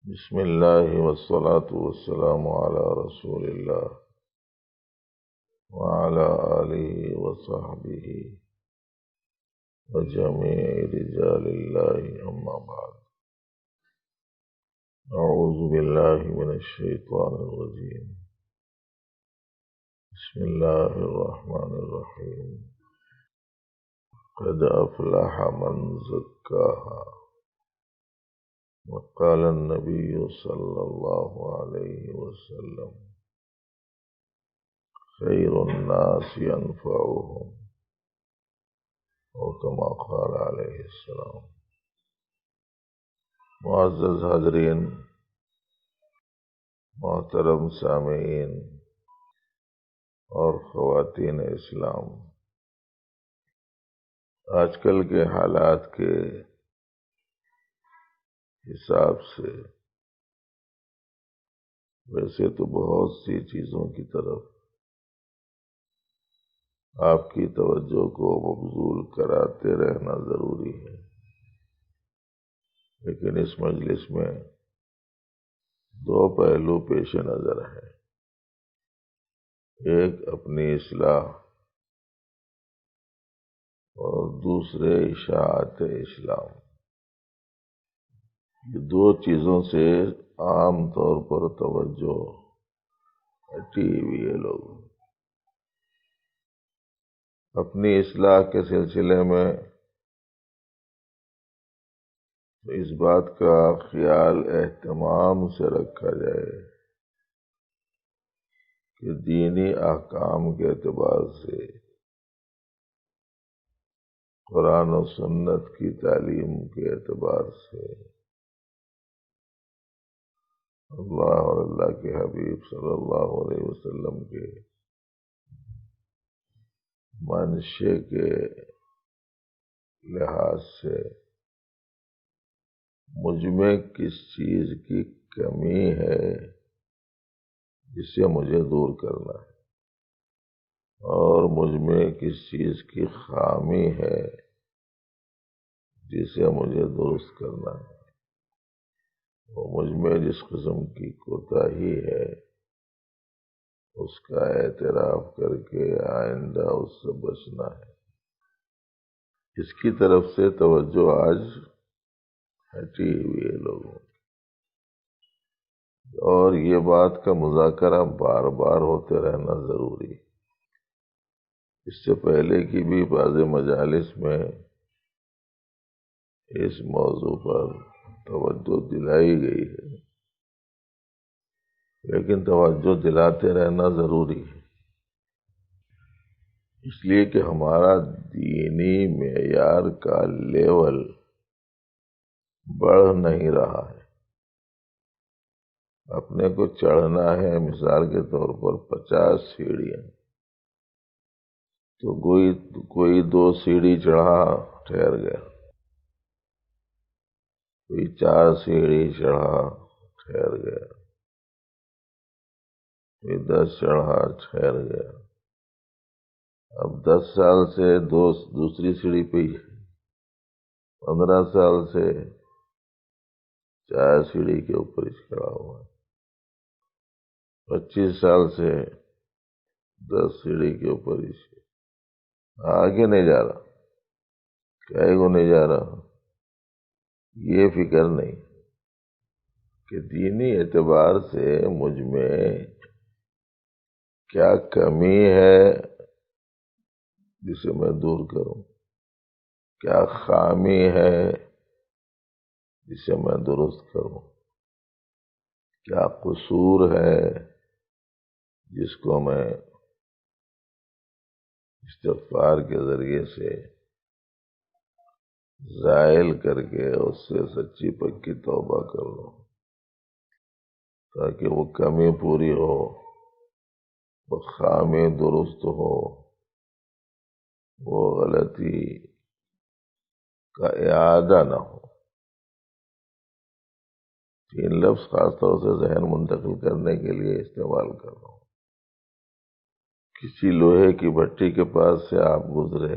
بسم اللہ والصلاة والسلام علی رسول اللہ وعلی آلہ وصحبہ وجمیع رجال اللہ اما بعد اعوذ باللہ من الشیطان الرجیم بسم اللہ الرحمن الرحیم قد افلح من زکاہا وقال النبی صلی اللہ علیہ وسلم خیر الناس انفعهم اور کما قال علیہ السلام۔ معزز حاضرین، محترم سامعین اور خواتین اسلام، آج کل کے حالات کے حساب سے ویسے تو بہت سی چیزوں کی طرف آپ کی توجہ کو مبذول کراتے رہنا ضروری ہے، لیکن اس مجلس میں دو پہلو پیش نظر ہیں۔ ایک اپنی اصلاح اور دوسرے اشاعت اسلام۔ یہ دو چیزوں سے عام طور پر توجہ ہٹی ہوئی ہے۔ لوگ اپنی اصلاح کے سلسلے میں اس بات کا خیال اہتمام سے رکھا جائے کہ دینی احکام کے اعتبار سے، قرآن و سنت کی تعلیم کے اعتبار سے، اللہ اور اللہ کے حبیب صلی اللہ علیہ وسلم کے منشے کے لحاظ سے مجھ میں کس چیز کی کمی ہے جسے مجھے دور کرنا ہے، اور مجھ میں کس چیز کی خامی ہے جسے مجھے درست کرنا ہے، اور مجھ میں جس قسم کی کوتاہی ہے اس کا اعتراف کر کے آئندہ اس سے بچنا ہے۔ اس کی طرف سے توجہ آج ہٹی ہوئی ہے لوگوں کی، اور یہ بات کا مذاکرہ بار بار ہوتے رہنا ضروری ہے۔ اس سے پہلے کی بھی بعض مجالس میں اس موضوع پر توجہ دلائی گئی ہے، لیکن توجہ دلاتے رہنا ضروری ہے، اس لیے کہ ہمارا دینی معیار کا لیول بڑھ نہیں رہا ہے۔ اپنے کو چڑھنا ہے مثال کے طور پر 50 سیڑھیاں، تو کوئی 2 سیڑھی چڑھا ٹھہر گیا، کوئی 4 سیڑھی چڑھا ٹھہر گیا، کوئی 10 چڑھا ٹھہر گیا۔ اب 10 سال سے دوسری سیڑھی پہ ہی، 15 سال سے 4 سیڑھی کے اوپر ہی کھڑا ہوا ہے، 25 سال سے 10 سیڑھی کے اوپر ہی آگے نہیں جا رہا۔ کہے کو نہیں جا رہا، یہ فکر نہیں کہ دینی اعتبار سے مجھ میں کیا کمی ہے جسے میں دور کروں، کیا خامی ہے جسے میں درست کروں، کیا قصور ہے جس کو میں استغفار کے ذریعے سے زائل کر کے اس سے سچی پکی توبہ کر لوں، تاکہ وہ کمی پوری ہو، وہ خامی درست ہو، وہ غلطی کا اعادہ نہ ہو۔ 3 لفظ خاص طور سے ذہن منتقل کرنے کے لیے استعمال کر رہا ہوں۔ کسی لوہے کی بھٹی کے پاس سے آپ گزرے،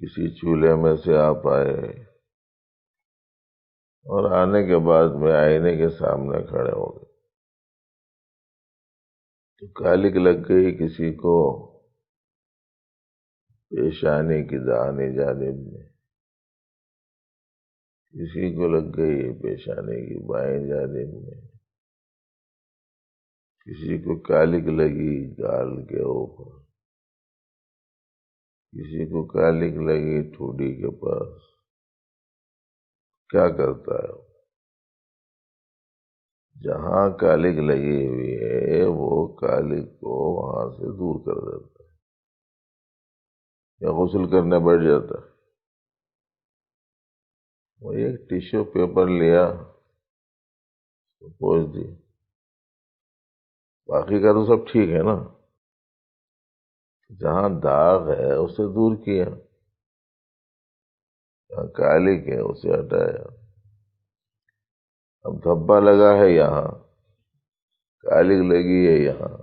کسی چولہے میں سے آپ آئے، اور آنے کے بعد میں آئینے کے سامنے کھڑے ہو گئے تو کالک لگ گئی کسی کو پیشانی کی داہنی جانب میں، کسی کو لگ گئی پیشانی کی بائیں جانب میں، کسی کو کالک لگی گال کے اوپر، کسی کو کالک لگی ٹھوڈی کے پاس۔ کیا کرتا ہے؟ جہاں کالک لگی ہوئی ہے وہ کالک کو وہاں سے دور کر دیتا ہے، یا غسل کرنے بیٹھ جاتا ہے۔ وہ ایک ٹیشو پیپر لیا، پوچھ دی، باقی کا تو سب ٹھیک ہے نا، جہاں داغ ہے اسے دور کیا، جہاں کالک ہے اسے ہٹایا۔ اب دھبا لگا ہے یہاں، کالک لگی ہے یہاں،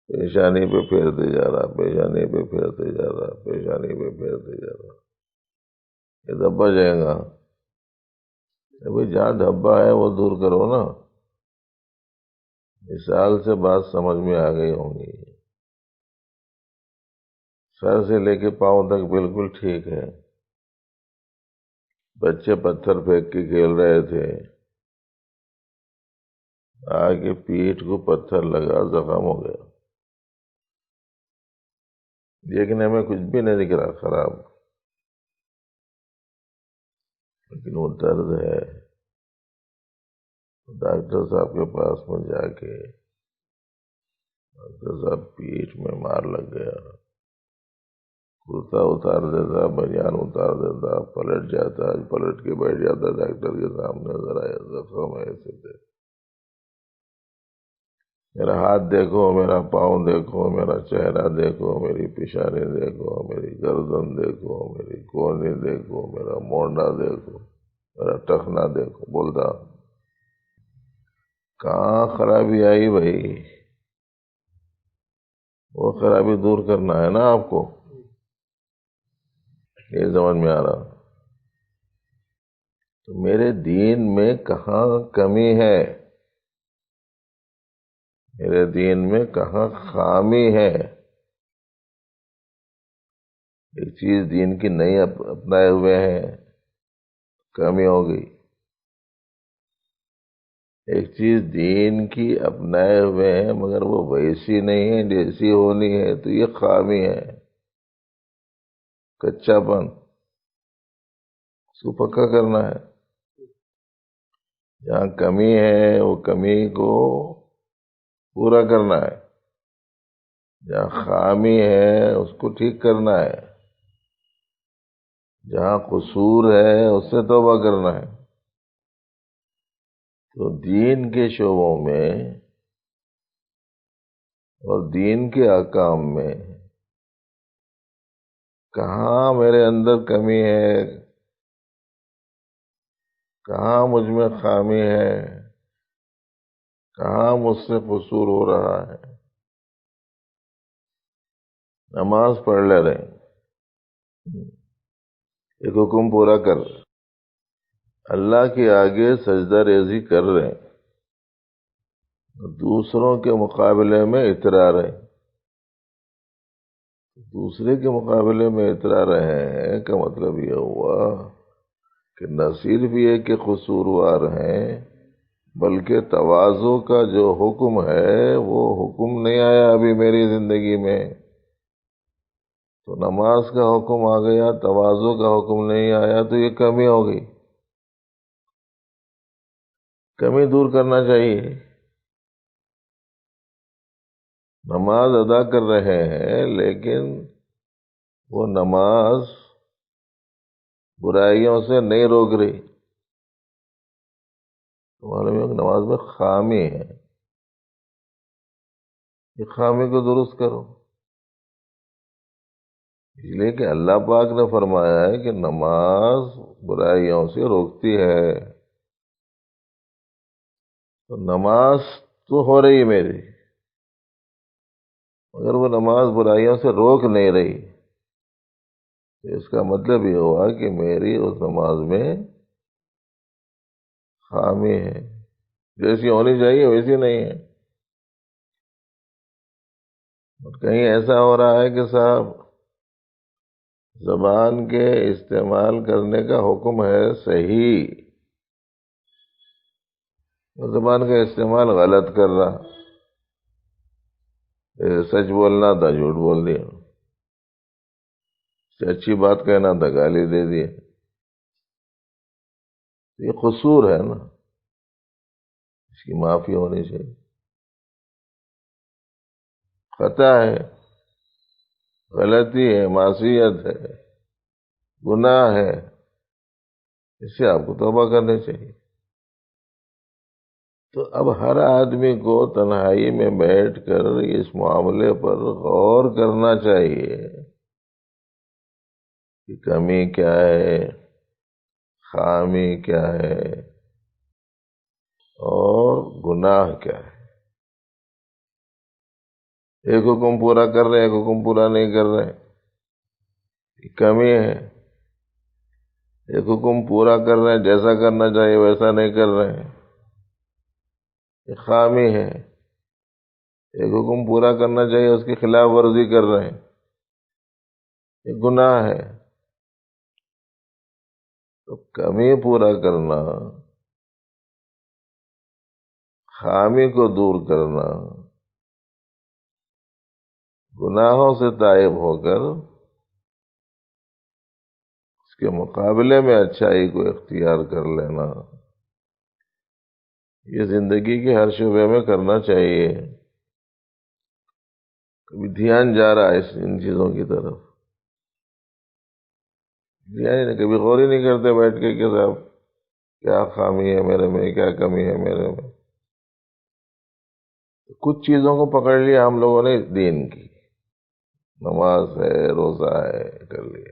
پیشانی پہ پھیرتے جا رہا، پیشانی پہ پھیرتے جا رہا، پیشانی پہ پھیرتے جا رہا، یہ دھبا جائے گا۔ بھائی جہاں دھبا ہے وہ دور کرو نا۔ مثال سے بات سمجھ میں آ گئی ہوں گی۔ سر سے لے کے پاؤں تک بالکل ٹھیک ہے، بچے پتھر پھینک کے کھیل رہے تھے، آگے پیٹھ کو پتھر لگا، زخم ہو گیا، دیکھنے میں کچھ بھی نہیں دکھ رہا، خراب، لیکن وہ درد ہے۔ ڈاکٹر صاحب کے پاس میں جا کے ڈاکٹر صاحب پیٹھ میں مار لگ گیا، کرتا اتار دیتا، بنیان اتار دیتا، پلٹ جاتا، پلٹ کے بیٹھ جاتا ڈاکٹر کے سامنے، ذرا زخم ایسے تھے، میرا ہاتھ دیکھو، میرا پاؤں دیکھو، میرا چہرہ دیکھو، میری پیشانی دیکھو، میری گردن دیکھو، میری کونی دیکھو، میرا مونڈا دیکھو، میرا ٹخنا دیکھو۔ بولتا کہاں خرابی آئی بھائی؟ وہ خرابی دور کرنا ہے نا آپ کو، یہ سمجھ میں آ رہا؟ تو میرے دین میں کہاں کمی ہے، میرے دین میں کہاں خامی ہے؟ ایک چیز دین کی نہیں اپنائے ہوئے ہیں، کمی ہو گئی۔ ایک چیز دین کی اپنائے ہوئے ہیں مگر وہ ویسی نہیں ہے جیسی ہونی ہے، تو یہ خامی ہے، کچا پن، اس کو پکا کرنا ہے۔ جہاں کمی ہے وہ کمی کو پورا کرنا ہے، جہاں خامی ہے اس کو ٹھیک کرنا ہے، جہاں قصور ہے اس سے توبہ کرنا ہے۔ تو دین کے شعبوں میں اور دین کے احکام میں کہاں میرے اندر کمی ہے، کہاں مجھ میں خامی ہے، کہاں مجھ سے قصور ہو رہا ہے۔ نماز پڑھ لے رہے ہیں، ایک حکم پورا کر، اللہ کے آگے سجدہ ریزی کر رہے ہیں، دوسروں کے مقابلے میں اترا رہے ہیں۔ دوسرے کے مقابلے میں اترا رہے ہیں کا مطلب یہ ہوا کہ نہ صرف یہ کہ قصوروار ہیں بلکہ تواضع کا جو حکم ہے وہ حکم نہیں آیا ابھی میری زندگی میں۔ تو نماز کا حکم آ گیا، تواضع کا حکم نہیں آیا، تو یہ کمی ہو گئی، کمی دور کرنا چاہیے۔ نماز ادا کر رہے ہیں لیکن وہ نماز برائیوں سے نہیں روک رہی، معلوم ہے کہ نماز میں خامی ہے، یہ خامی کو درست کرو۔ اس لیے کہ اللہ پاک نے فرمایا ہے کہ نماز برائیوں سے روکتی ہے، تو نماز تو ہو رہی ہے میری، مگر وہ نماز برائیوں سے روک نہیں رہی، تو اس کا مطلب یہ ہوا کہ میری اس نماز میں خامی ہے، جیسی ہونی چاہیے ویسی نہیں ہے۔ اور کہیں ایسا ہو رہا ہے کہ صاحب زبان کے استعمال کرنے کا حکم ہے صحیح، زبان کا استعمال غلط کر رہا، سچ بولنا تھا جھوٹ بول دیا، سے اچھی بات کہنا تھا گالی دے دی، یہ قصور ہے نا، اس کی معافی ہونی چاہیے۔ خطا ہے، غلطی ہے، معصیت ہے، گناہ ہے، اس سے آپ کو توبہ کرنی چاہیے۔ تو اب ہر آدمی کو تنہائی میں بیٹھ کر اس معاملے پر غور کرنا چاہیے کہ کمی کیا ہے، خامی کیا ہے، اور گناہ کیا ہے۔ ایک حکم پورا کر رہے ہیں، ایک حکم پورا نہیں کر رہے ہیں، یہ کمی ہے۔ ایک حکم پورا کر رہے ہیں، جیسا کرنا چاہیے ویسا نہیں کر رہے ہیں، یہ خامی ہے۔ ایک حکم پورا کرنا چاہیے اس کی خلاف ورزی کر رہے ہیں، یہ گناہ ہے۔ تو کمی پورا کرنا، خامی کو دور کرنا، گناہوں سے تائب ہو کر اس کے مقابلے میں اچھائی کو اختیار کر لینا، یہ زندگی کے ہر شعبے میں کرنا چاہیے۔ کبھی دھیان جا رہا ہے ان چیزوں کی طرف، دھیان ہی نہیں، کبھی غور ہی نہیں کرتے بیٹھ کے کہ صاحب کیا خامی ہے میرے میں، کیا کمی ہے میرے میں۔ کچھ چیزوں کو پکڑ لیا ہم لوگوں نے دین کی، نماز ہے، روزہ ہے، کر لیا،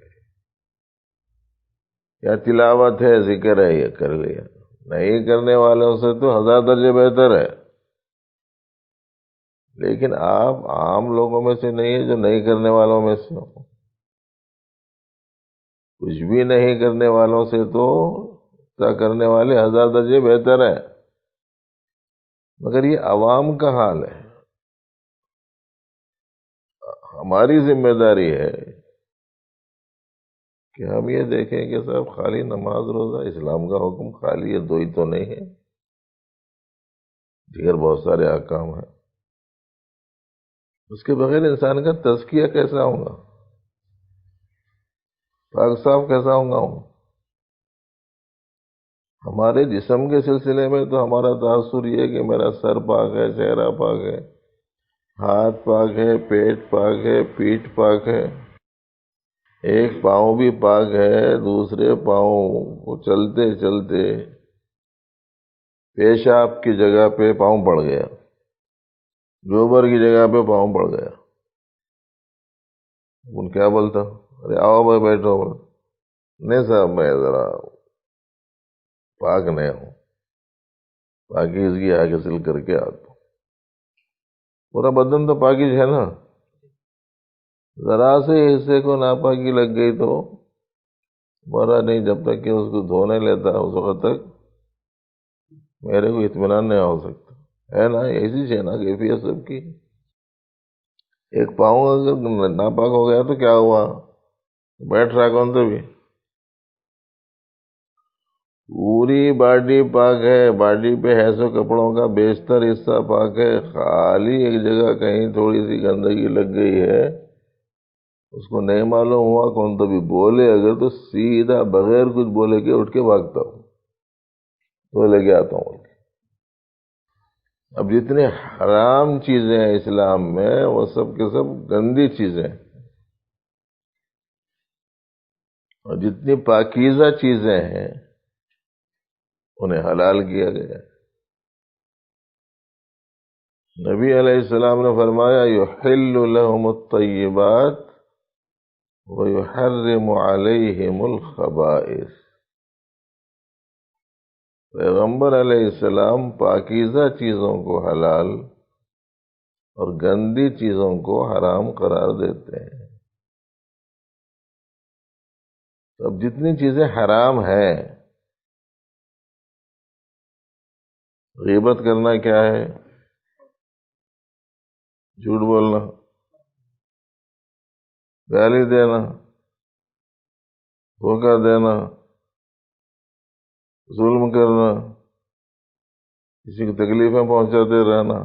یا تلاوت ہے، ذکر ہے، یہ کر لیا۔ نہیں کرنے والوں سے تو 1000 درجے بہتر ہے، لیکن آپ عام لوگوں میں سے نہیں ہے جو نہیں کرنے والوں میں سے ہو۔ کچھ بھی نہیں کرنے والوں سے تو کرنے والے 1000 درجے بہتر ہے، مگر یہ عوام کا حال ہے۔ ہماری ذمہ داری ہے کہ ہم یہ دیکھیں کہ صاحب خالی نماز روزہ اسلام کا حکم خالی یہ دو ہی تو نہیں ہے، دیگر بہت سارے احکام ہیں۔ اس کے بغیر انسان کا تزکیہ کیسا ہوگا، پاک صاف کیسا ہوگا؟ ہمارے جسم کے سلسلے میں تو ہمارا تاثر یہ ہے کہ میرا سر پاک ہے، چہرہ پاک ہے، ہاتھ پاک ہے، پیٹ پاک ہے، پیٹھ پاک ہے، ایک پاؤں بھی پاک ہے، دوسرے پاؤں کو چلتے چلتے پیشاب کی جگہ پہ پاؤں پڑ گیا، گوبر کی جگہ پہ پاؤں پڑ گیا، ان کیا بولتا؟ ارے آؤ بھائی بیٹھو، نہیں صاحب میں ذرا پاک نہیں ہوں، پاکیزگی حاصل کر کے آتا ہوں۔ پورا بدن تو پاکیز ہے نا، ذرا سے حصے کو ناپاکی لگ گئی تو مرا نہیں، جب تک کہ اس کو دھونے لیتا اس وقت تک میرے کو اطمینان نہیں ہو سکتا ہے نا۔ ایسی ہے نا کیفیت سب کی۔ ایک پاؤں اگر ناپاک ہو گیا تو کیا ہوا، بیٹھ رہا کون تو بھی، پوری باڈی پاک ہے، باڈی پہ ہے سو کپڑوں کا بیشتر حصہ پاک ہے، خالی ایک جگہ کہیں تھوڑی سی گندگی لگ گئی ہے، اس کو نہیں معلوم ہوا کون تو بھی بولے اگر تو سیدھا بغیر کچھ بولے کے اٹھ کے بھاگتا ہوں، تو لے کے آتا ہوں۔ اب جتنے حرام چیزیں ہیں اسلام میں وہ سب کے سب گندی چیزیں ہیں، اور جتنی پاکیزہ چیزیں ہیں انہیں حلال کیا گیا۔ نبی علیہ السلام نے فرمایا یحل لهم الطیبات ویحرم علیہم الخبائث۔ پیغمبر علیہ السلام پاکیزہ چیزوں کو حلال اور گندی چیزوں کو حرام قرار دیتے ہیں۔ تو اب جتنی چیزیں حرام ہیں غیبت کرنا کیا ہے؟ جھوٹ بولنا، گالی دینا، دھوکہ دینا، ظلم کرنا، کسی کو تکلیفیں پہنچاتے رہنا،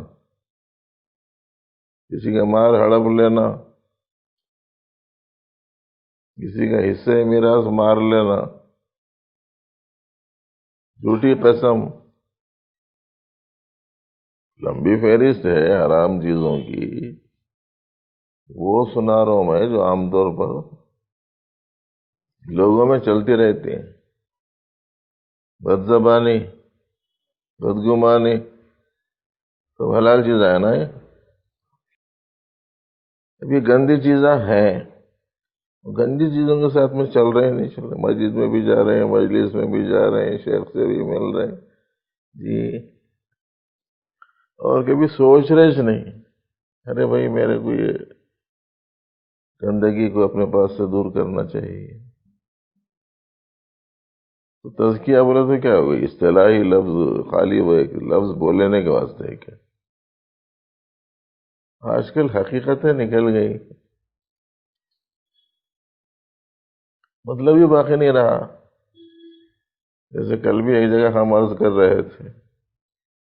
کسی کا مال ہڑپ لینا، کسی کا حصہ میراث مار لینا، جھوٹی قسم، لمبی فہرست ہے حرام چیزوں کی. وہ سنا رہا ہوں میں جو عام طور پر لوگوں میں چلتی رہتی ہیں. بد زبانی، بدگمانی، تو حلال چیز ہے نا. اب یہ گندی چیزیں ہیں، گندی چیزوں کے ساتھ میں چل رہے ہیں، نہیں چل رہے. مسجد میں بھی جا رہے ہیں، مجلس میں بھی جا رہے ہیں، شیخ سے بھی مل رہے ہیں جی، اور کبھی سوچ رہے سے نہیں ارے بھائی میرے کو یہ گندگی کو اپنے پاس سے دور کرنا چاہیے. تو تزکیہ بولے تو کیا ہوگا؟ اصطلاحی لفظ، خالی وہ ایک لفظ بولنے کے واسطے ہے کیا؟ آج کل حقیقتیں نکل گئی، مطلب ہی باقی نہیں رہا. جیسے کل بھی ایک جگہ ہم عرض کر رہے تھے،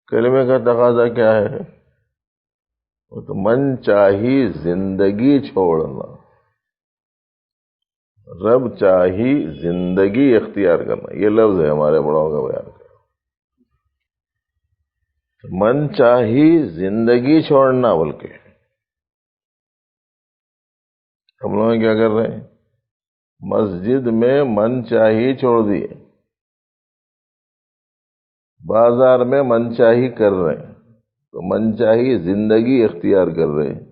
کلمے کا تقاضا کیا ہے؟ وہ تو من چاہی زندگی چھوڑنا، رب چاہی زندگی اختیار کرنا، یہ لفظ ہے ہمارے بڑوں کا بیان کا. من چاہی زندگی چھوڑنا، بلکہ ہم لوگ کیا کر رہے ہیں؟ مسجد میں من چاہی چھوڑ دیے، بازار میں من چاہی کر رہے ہیں، تو من چاہی زندگی اختیار کر رہے ہیں.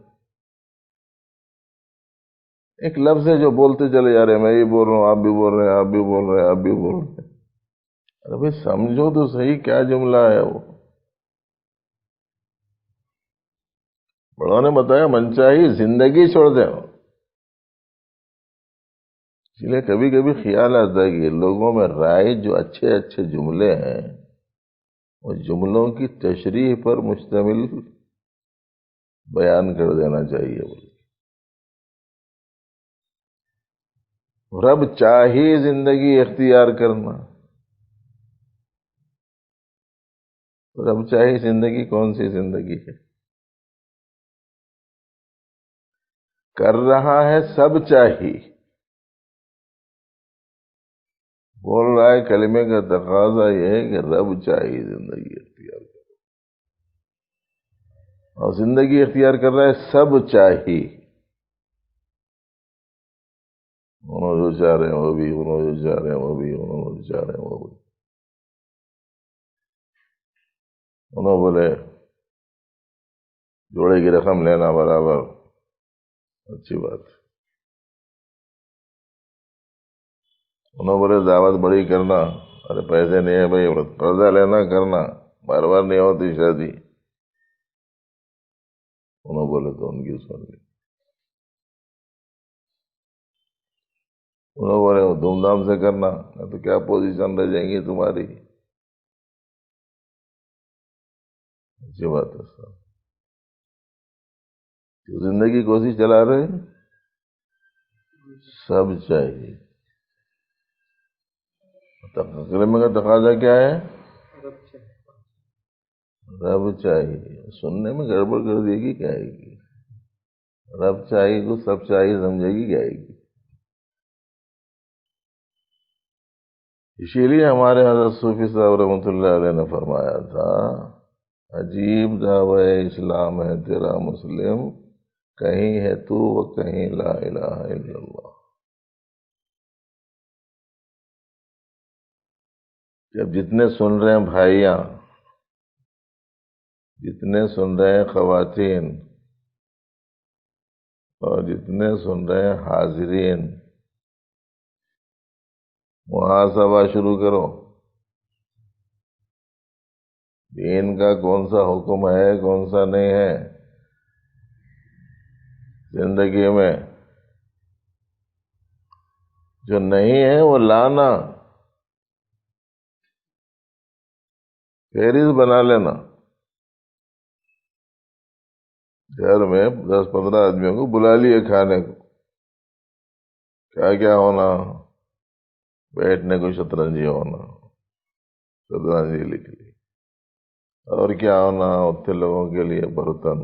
ایک لفظ ہے جو بولتے چلے جا رہے ہیں، میں یہ بول رہا ہوں، آپ بھی بول رہے ہیں، آپ بھی بول رہے ہیں، آپ بھی بول رہے ہیں. ارے بھائی سمجھو تو صحیح کیا جملہ ہے وہ. بڑوں نے بتایا من چاہی زندگی چھوڑ دیں. اس لیے کبھی کبھی خیال آتا ہے کہ لوگوں میں رائج جو اچھے اچھے جملے ہیں، وہ جملوں کی تشریح پر مشتمل بیان کر دینا چاہیے. رب چاہی زندگی اختیار کرنا. رب چاہی زندگی کون سی زندگی ہے؟ کر رہا ہے سب چاہی، بول رہا ہے کلمے کا تقاضا یہ ہے کہ رب چاہی زندگی اختیار کر، اور زندگی اختیار کر رہا ہے سب چاہی. انہوں جو چاہ رہے ہیں وہ بھی، انہوں جو چاہ رہے ہیں وہ بھی، انہوں جو چاہ رہے ہیں وہ بھی. انہوں بولے جوڑے کی رقم لینا برابر، اچھی بات. انہوں بولے دعوت بڑی کرنا، ارے پیسے نہیں ہے بھائی، قرضہ لینا کرنا، بار بار نہیں ہوتی شادی. انہوں بولے تو ان کی سن لی. انہوں بولے وہ دھوم دھام سے کرنا، تو کیا پوزیشن رہ جائیں گی تمہاری. اچھی بات ہے صاحب، زندگی کوشش چلا رہے ہیں، سب چاہیے. کلمے کا تقاضا کیا ہے؟ رب چاہیے. سننے میں گڑبڑ کر دے گی کیا ہے گی؟ رب چاہیے کو سب چاہیے سمجھے گی کیا ہے گی؟ اسی لیے ہمارے حضرت صوفی صاحب رحمۃ اللہ علیہ نے فرمایا تھا، عجیب دعوی اسلام ہے تیرا مسلم، کہیں ہے تو و کہیں لا الہ الا اللہ. جب جتنے سن رہے ہیں بھائیاں، جتنے سن رہے ہیں خواتین، اور جتنے سن رہے ہیں حاضرین، محاسبہ شروع کرو. دین کا کون سا حکم ہے، کون سا نہیں ہے زندگی میں. جو نہیں ہے وہ لانا. فہرست بنا لینا، گھر میں 10-15 آدمیوں کو بلا لیے کھانے کو، کیا کیا ہونا، بیٹھنے کو شطرنجی ہونا، شطرنجی لکھ لی، اور کیا ہونا، اتنے لوگوں کے لیے برتن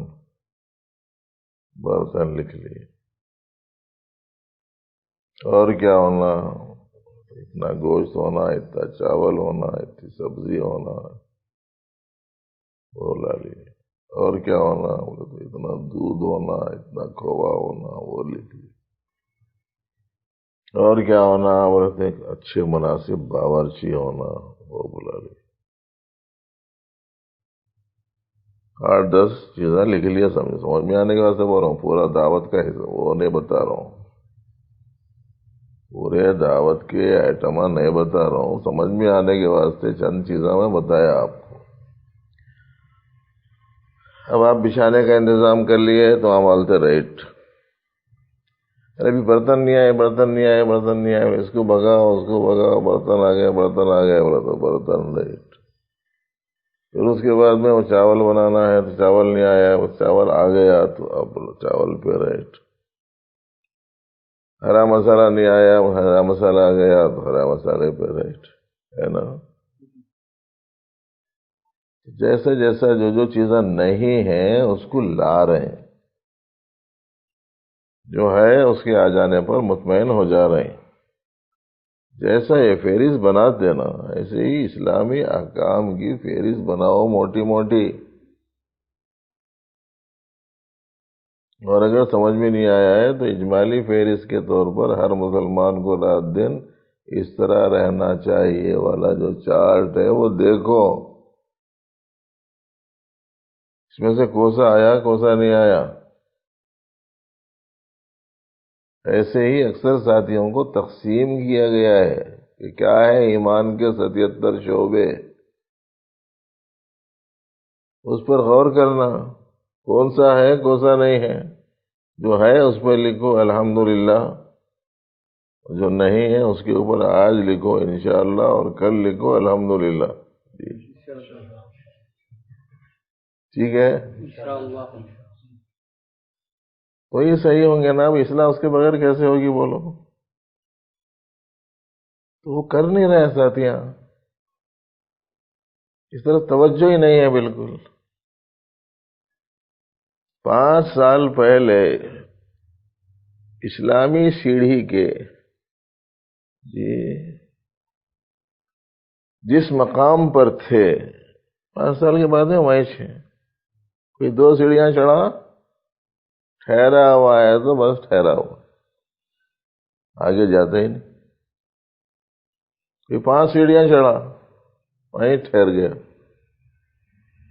لکھ لیے، اور کیا ہونا، اتنا گوشت ہونا، اتنا چاول ہونا، اتنی سبزی ہونا، وہ لا لیے، اور کیا ہونا، اتنا دودھ ہونا، اتنا کھووا ہونا، وہ لکھ لیے، اور کیا ہونا، بولتے اچھے مناسب باورچی ہونا، وہ بلا لیے، 8-10 چیزیں لکھ لیا، سمجھ میں آنے کے واسطے بول رہا ہوں، پورا دعوت کا حصہ وہ نہیں بتا رہا ہوں، پورے دعوت کے آئٹم نہیں بتا رہا ہوں، سمجھ میں آنے کے واسطے چند چیزیں میں بتایا آپ کو۔ اب آپ بچھانے کا انتظام کر لیے تو ہم آلتے رائٹ، ابھی برتن نہیں آئے، اس کو بگاؤ، برتن آ گئے، برتن رائٹ، پھر اس کے بعد میں وہ چاول بنانا ہے تو چاول نہیں آیا، وہ چاول آ گیا تو اب چاول پہ رائٹ، ہرا مسالہ نہیں آیا، ہرا مسالہ آ گیا تو ہرا مسالے پہ رائٹ، ہے نا؟ جیسا جیسا جو چیزیں نہیں ہیں اس کو لا رہے ہیں، جو ہے اس کے آ جانے پر مطمئن ہو جا رہے ہیں، جیسا یہ فہرست بنا دینا، ایسے ہی اسلامی احکام کی فہرست بناؤ موٹی موٹی، اور اگر سمجھ میں نہیں آیا ہے تو اجمالی فہرست کے طور پر ہر مسلمان کو رات دن اس طرح رہنا چاہیے والا جو چارٹ ہے وہ دیکھو، اس میں سے کوسا آیا کوسا نہیں آیا۔ ایسے ہی اکثر ساتھیوں کو تقسیم کیا گیا ہے کہ کیا ہے ایمان کے 77 شعبے، اس پر غور کرنا، کون سا ہے کون سا نہیں ہے، جو ہے اس پہ لکھو الحمدللہ، جو نہیں ہے اس کے اوپر آج لکھو انشاءاللہ، اور کل لکھو الحمدللہ، ٹھیک ہے؟ تو یہ صحیح ہوں گے نا، اب اصلاح اس کے بغیر کیسے ہوگی بولو؟ تو وہ کر نہیں رہے ساتھیاں، اس طرف توجہ ہی نہیں ہے بالکل۔ 5 سال پہلے اسلامی سیڑھی کے جس مقام پر تھے 5 سال کے بعد میں وہیں سے کوئی 2 سیڑھیاں چڑھا، ٹھہرا ہوا ہے تو بس ٹھہرا ہوا، آگے جاتا ہی نہیں، کوئی 5 سیڑھیاں چڑھا وہیں ٹھہر گیا،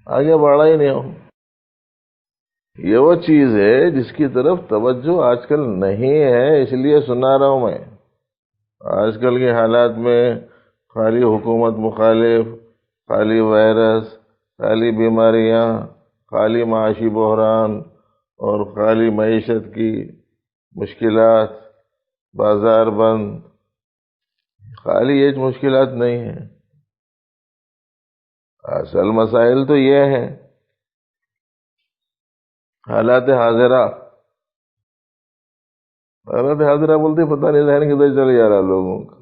آگے بڑھا ہی نہیں ہو۔ یہ وہ چیز ہے جس کی طرف توجہ آج کل نہیں ہے، اس لیے سنا رہا ہوں میں۔ آج کل کے حالات میں خالی حکومت مخالف، خالی وائرس، خالی بیماریاں، خالی معاشی بحران، اور خالی معیشت کی مشکلات، بازار بند، خالی یہ مشکلات نہیں ہیں، اصل مسائل تو یہ ہیں حالات حاضرہ بولتے پتہ نہیں ذہن کدھر چلے جا رہا لوگوں کا،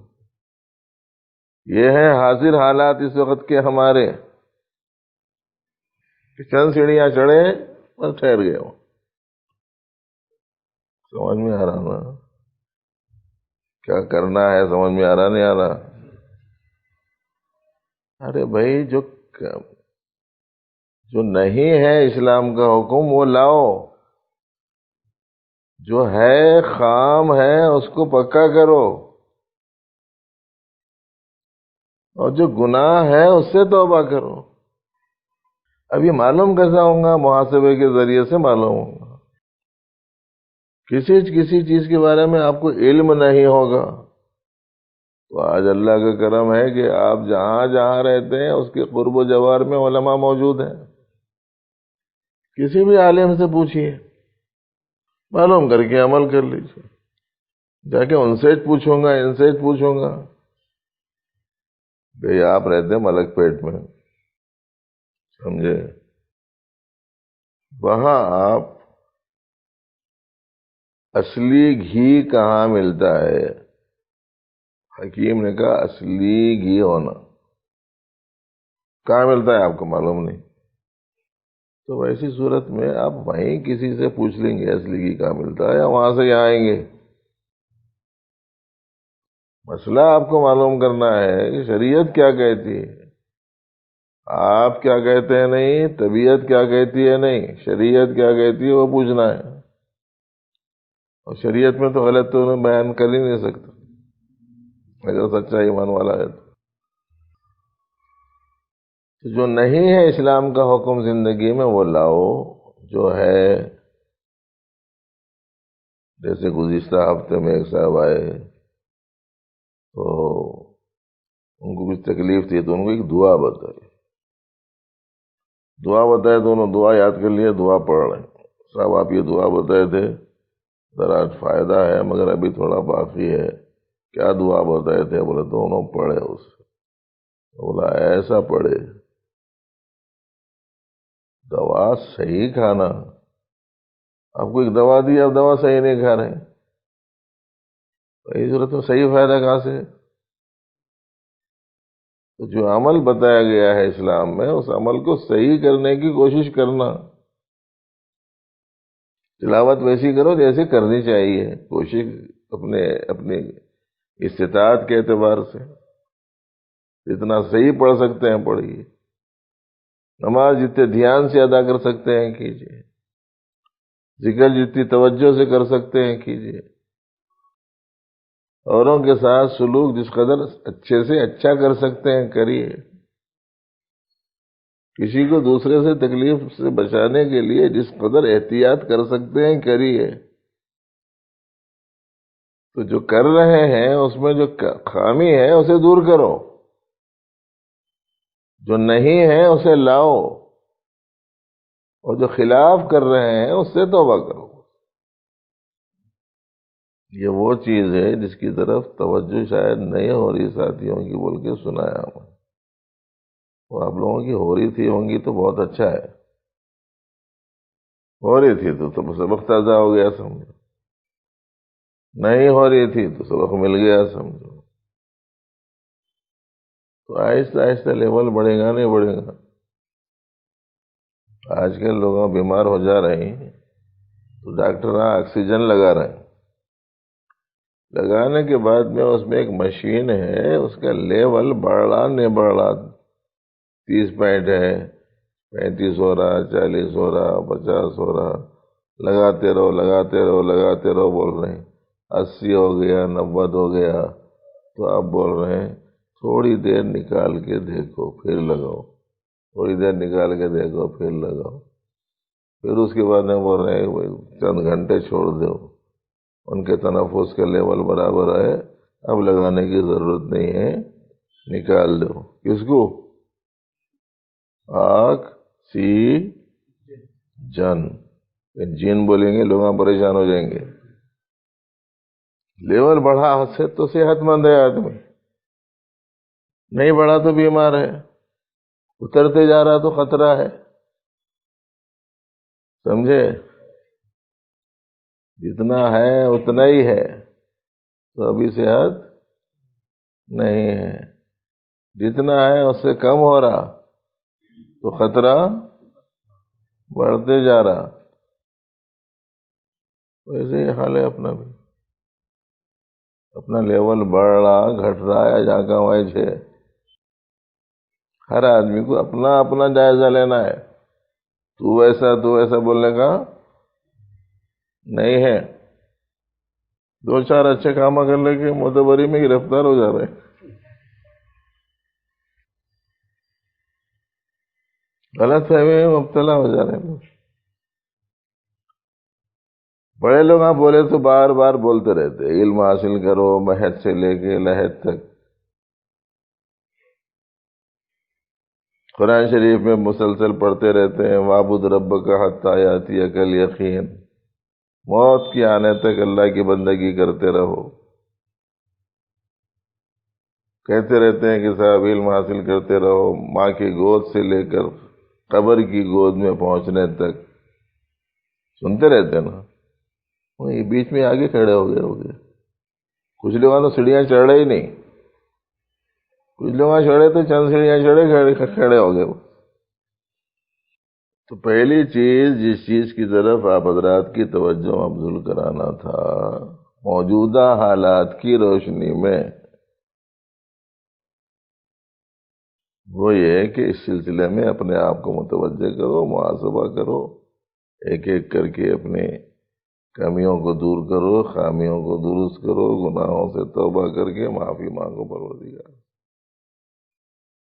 یہ ہے حاضر حالات اس وقت کے ہمارے، چند سیڑھیاں چڑھے بس ٹھہر گئے، سمجھ میں آ رہا نا کیا کرنا ہے؟ سمجھ میں آ رہا نہیں آ رہا؟ ارے بھائی جو نہیں ہے اسلام کا حکم وہ لاؤ، جو ہے خام ہے اس کو پکا کرو، اور جو گناہ ہے اس سے توبہ کرو۔ اب یہ معلوم کیسا ہوگا؟ محاسبے کے ذریعے سے معلوم ہوگا۔ کسی چیز کے بارے میں آپ کو علم نہیں ہوگا تو آج اللہ کا کرم ہے کہ آپ جہاں جہاں رہتے ہیں اس کے قرب و جوار میں علماء موجود ہیں، کسی بھی عالم سے پوچھیے، معلوم کر کے عمل کر لیجیے، جا کے ان سے پوچھوں گا ان سے پوچھوں گا۔ بھئی آپ رہتے ہیں ملک پیٹ میں، سمجھے؟ وہاں آپ اصلی گھی کہاں ملتا ہے؟ حکیم نے کہا اصلی گھی ہونا کہاں ملتا ہے آپ کو معلوم نہیں، تو ویسی صورت میں آپ وہیں کسی سے پوچھ لیں گے اصلی گھی کہاں ملتا ہے، یا وہاں سے یہاں آئیں گے؟ مسئلہ آپ کو معلوم کرنا ہے کہ شریعت کیا کہتی ہے، آپ کیا کہتے ہیں نہیں، طبیعت کیا کہتی ہے نہیں، شریعت کیا کہتی ہے وہ پوچھنا ہے. اور شریعت میں تو غلط تو انہیں بیان کر ہی نہیں سکتا اگر سچا ایمان والا ہے تو جو نہیں ہے اسلام کا حکم زندگی میں وہ لاؤ. جو ہے جیسے گزشتہ ہفتے میں ایک صاحب آئے تو ان کو کچھ تکلیف تھی تو ان کو ایک دعا بتائی، تو انہوں دعا یاد کر لیا، دعا پڑھ رہے ہیں. صاحب آپ یہ دعا بتائے تھے ذرا فائدہ ہے مگر ابھی تھوڑا باقی ہے، کیا دعا بتائے تھے؟ بولے تو انہوں پڑھے اس. بولا ایسا پڑھے دوا صحیح کھانا. آپ کو ایک دوا دی، آپ دوا صحیح نہیں کھا رہے، اس صورت میں صحیح فائدہ کہاں سے؟ تو جو عمل بتایا گیا ہے اسلام میں اس عمل کو صحیح کرنے کی کوشش کرنا. تلاوت ویسی کرو جیسے کرنی چاہیے، کوشش اپنی استطاعت کے اعتبار سے جتنا صحیح پڑھ سکتے ہیں پڑھیے. نماز جتنے دھیان سے ادا کر سکتے ہیں کیجیے، ذکر جتنی توجہ سے کر سکتے ہیں کیجیے، اوروں کے ساتھ سلوک جس قدر اچھے سے اچھا کر سکتے ہیں کریے. کسی کو دوسرے سے تکلیف سے بچانے کے لیے جس قدر احتیاط کر سکتے ہیں کریے. تو جو کر رہے ہیں اس میں جو خامی ہے اسے دور کرو، جو نہیں ہے اسے لاؤ، اور جو خلاف کر رہے ہیں اس سے توبہ کرو. یہ وہ چیز ہے جس کی طرف توجہ شاید نہیں ہو رہی ساتھیوں کی، بول کے سنایا ہوں. وہ آپ لوگوں کی ہو رہی تھی ہوں گی تو بہت اچھا ہے، ہو رہی تھی تو سبق تازہ ہو گیا سمجھو، نہیں ہو رہی تھی تو سبق مل گیا سمجھو. تو آہستہ آہستہ لیول بڑھے گا نہیں بڑھے گا. آج کل لوگوں بیمار ہو جا رہے ہیں تو ڈاکٹر آکسیجن لگا رہے ہیں، لگانے کے بعد میں اس میں ایک مشین ہے، اس کا لیول بڑھ رہا نہیں بڑھ رہا، 30 پوائنٹ ہے، 35 ہو رہا، 40 ہو رہا، 50 ہو رہا، لگاتے رہو لگاتے رہو لگاتے رہو بول رہے ہیں. 80 ہو گیا، 90 ہو گیا تو آپ بول رہے ہیں تھوڑی دیر نکال کے دیکھو پھر لگاؤ، تھوڑی دیر نکال کے دیکھو پھر لگاؤ. پھر اس کے بعد میں بول رہے ہیں چند گھنٹے چھوڑ دو، ان کے تنفس کا لیول برابر ہے، اب لگانے کی ضرورت نہیں ہے، نکال دو. کس کو؟ آکسیجن. جین بولیں گے لوگ پریشان ہو جائیں گے. لیول بڑھا سے تو صحت مند ہے آدمی، نہیں بڑھا تو بیمار ہے، اترتے جا رہا تو خطرہ ہے. سمجھے؟ جتنا ہے اتنا ہی ہے تو ابھی صحت نہیں ہے، جتنا ہے اس سے کم ہو رہا تو خطرہ بڑھتے جا رہا. ویسے ہی حال ہے اپنا بھی، اپنا لیول بڑھ رہا گھٹ رہا ہے جہاں کا وہیں ہے. ہر آدمی کو اپنا اپنا جائزہ لینا ہے. تو ایسا بولنے کا نہیں ہے. دو چار اچھے کام کرنے کے معتبری میں گرفتار ہو جا رہے ہیں، غلط فہمی میں مبتلا ہو جا رہے ہیں. بڑے لوگ آپ بولے تو بار بار بولتے رہتے علم حاصل کرو، مہد سے لے کے لحد تک. قرآن شریف میں مسلسل پڑھتے رہتے ہیں وَاعْبُدْ رَبَّكَ حَتَّىٰ يَأْتِيَكَ الْيَقِينُ، موت کی آنے تک اللہ کی بندگی کرتے رہو. کہتے رہتے ہیں کہ صاحب علم حاصل کرتے رہو، ماں کی گود سے لے کر قبر کی گود میں پہنچنے تک سنتے رہتے نا، یہ بیچ میں آگے کھڑے ہو گئے کچھ لوگ تو سیڑھیاں چڑھ رہے ہی نہیں، کچھ لوگ چڑھے تو چند سیڑھیاں چڑھے کھڑے ہو گئے. تو پہلی چیز جس چیز کی طرف آپ حضرات کی توجہ مبذول کرانا تھا، موجودہ حالات کی روشنی میں، وہ یہ ہے کہ اس سلسلے میں اپنے آپ کو متوجہ کرو، محاسبہ کرو، ایک ایک کر کے اپنے کمیوں کو دور کرو، خامیوں کو درست کرو، گناہوں سے توبہ کر کے معافی مانگو پروردگار.